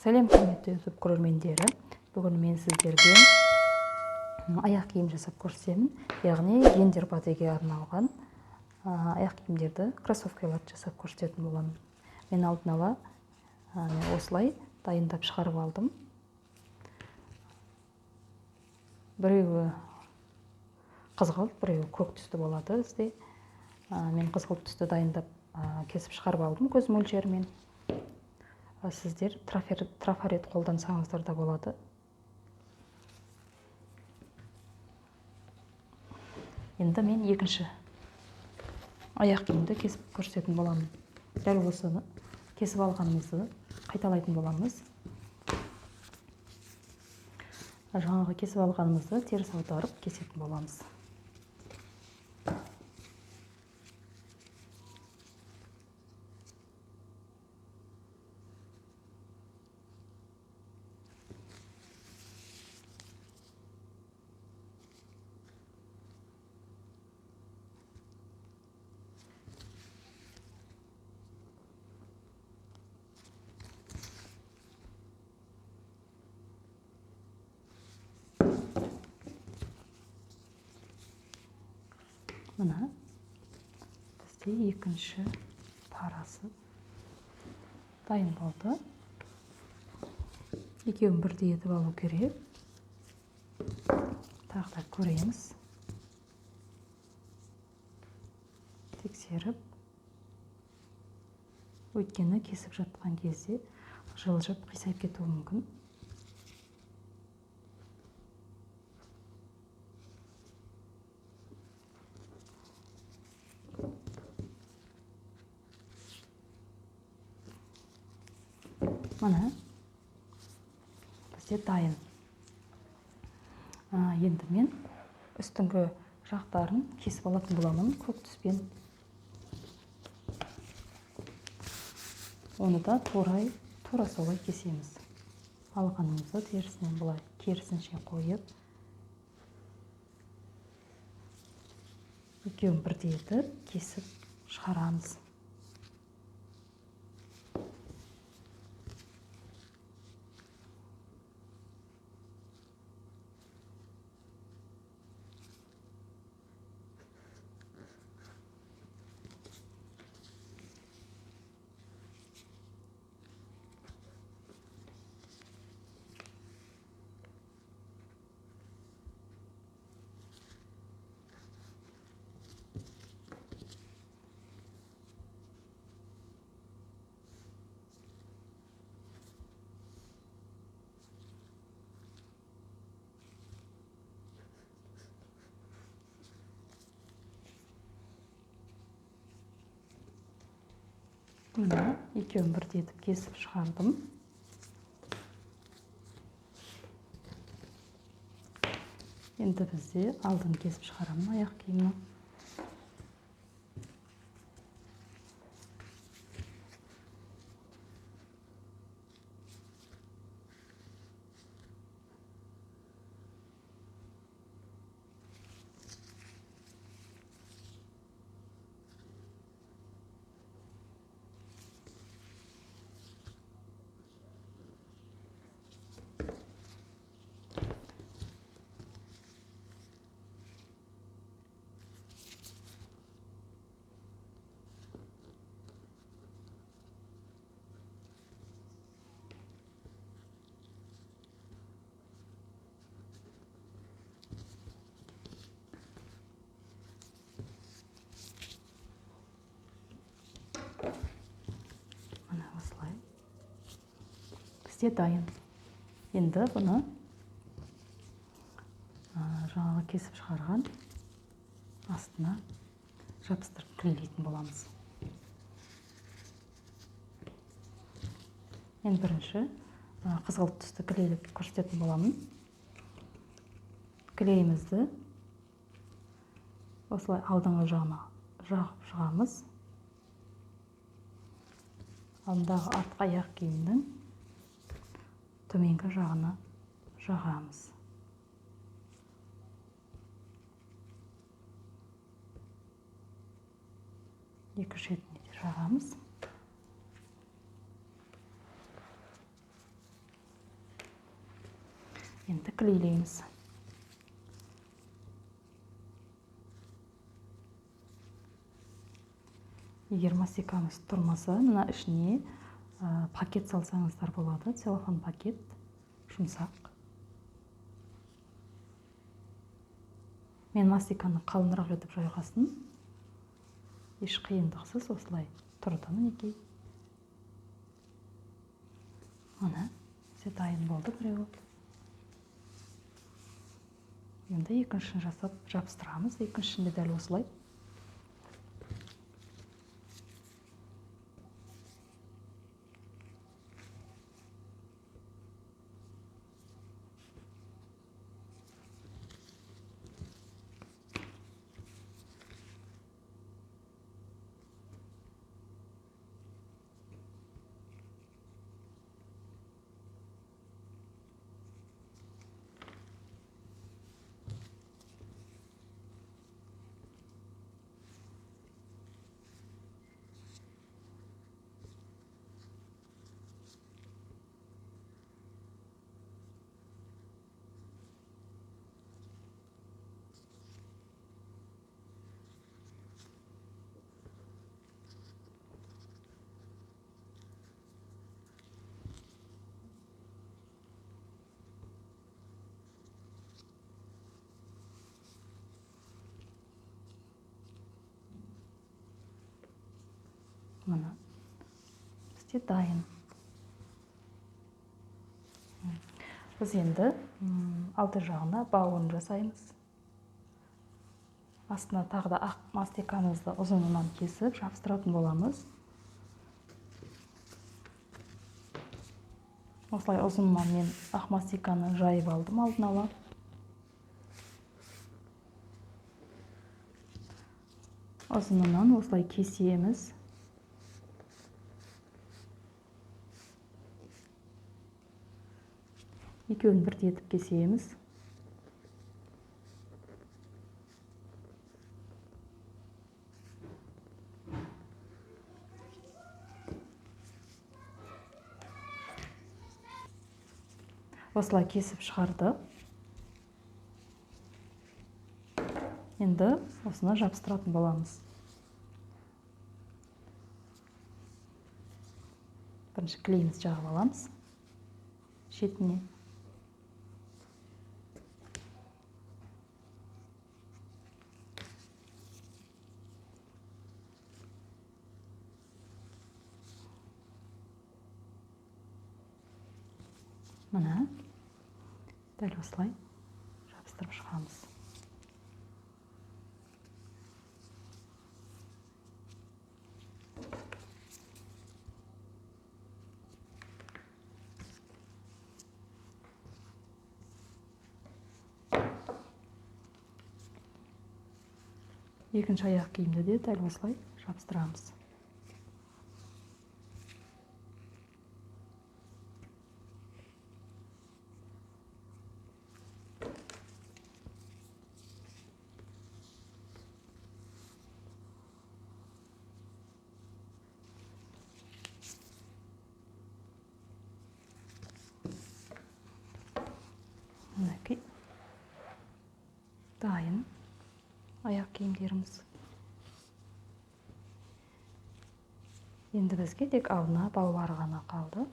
Сәлем құрметті YouTube көрермендері. Бүгін мен сіздерге аяқ киім жасап көрсетемін. Яғни гендер бодиге арналған аяқ киімдерді, кроссовкаларды жасап көрсететін боламын. Мен алдын ала осылай дайындап шығарып алдым. Біреуі қызғылт, біреуі көк түсті болады бізде. Мен қызғылт түсті дайындап кесіп шығарып алдым көз мөлшерімен. Сіздер трафарет қолдансаңыздар да болады. Енді мен екінші аяқ киімді кесіп көрсететін боламын. Дәл осыны кесіп алғанымызды қайталайтын боламыз. Жаңағы кесіп алғанымызды теріс аударып кесетін боламыз. Мына бізде екінші парасы дайын болды. Екеуін бірдей етіп алу керек. Тағы да көреміз. Тексеріп. Өйткені кесіп жатқан кезде жылжып қисайып кетуі мүмкін. Мына бізде дайын. Енді мен үстіңгі жақтарын кесіп алатын боламын көк түспен. Оны да тура солай кесеміз. Алғанымызды терісінен былай керісінше қойып, екеуін бірдей етіп кесіп шығарамыз. Мына екеуін бірдей етіп кесіп шығардым. Енді бізде алдын кесіп шығарамын аяқ киімнің. Бізде дайын. Енді бұны жаңағы кесіп шығарған астына жабыстырып клейлейтін боламыз. Мен бірінші қызғылт түсті клейлеп көрсететін боламын. Клейімізді осылай алдыңғы жағына жағып шығамыз. Алдындағы артқы аяқ киімнің төменгі жағына жағамыз. Екі шетіне де жағамыз. Енді клейлейміз. Егер мастикамыз тұрмаса, мына ішіне пакет салсаңыздар болады, целлофан пакет, жұмсақ. Мен мастиканы қалынырақ етіп жайғасын. Еш қиындықсыз осылай тұрды, мінекей. Мына, бізде дайын болды біреуі. Енді екіншісін жасап жабыстырамыз. Екіншісінде дәл осылай. Мына, бізде дайын. Біз енді алты жағына бауын жасаймыз. Астына тағы да ақ мастикамызды ұзынынан кесіп жабыстыратын боламыз. Осылай ұзынынан мен ақ мастиканы жайып алдым алдын ала. Ұзынынан осылай кесеміз. Екеуін бірдей етіп кесеміз. Осылай кесіп шығарды. Енді осыны жабыстыратын боламыз. Бірінші клейімізді жағып аламыз. Шетіне. Мына, дәл осылай жабыстырып шығамыз. Екінші аяқ киімді де дәл осылай жабыстырамыз. Мінекей, дайын аяқ киімдеріміз. Енді бізге тек алдына баулары ғана қалды.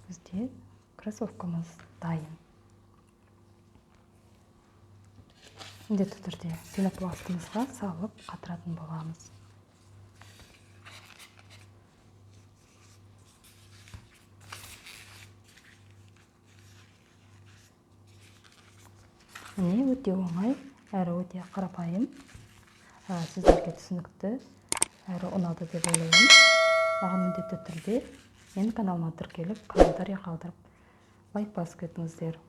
бізде кроссовкамыз дайын. Міндетті түрде пенопластымызға салып қатыратын боламыз. Міне өте оңай, әрі өте қарапайым, сіздерге түсінікті, әрі ұнады деп ойлаймын. Маған міндетті түрде менің каналыма тіркеліп, комментарий қалдырып, лайк басып кетіңіздер.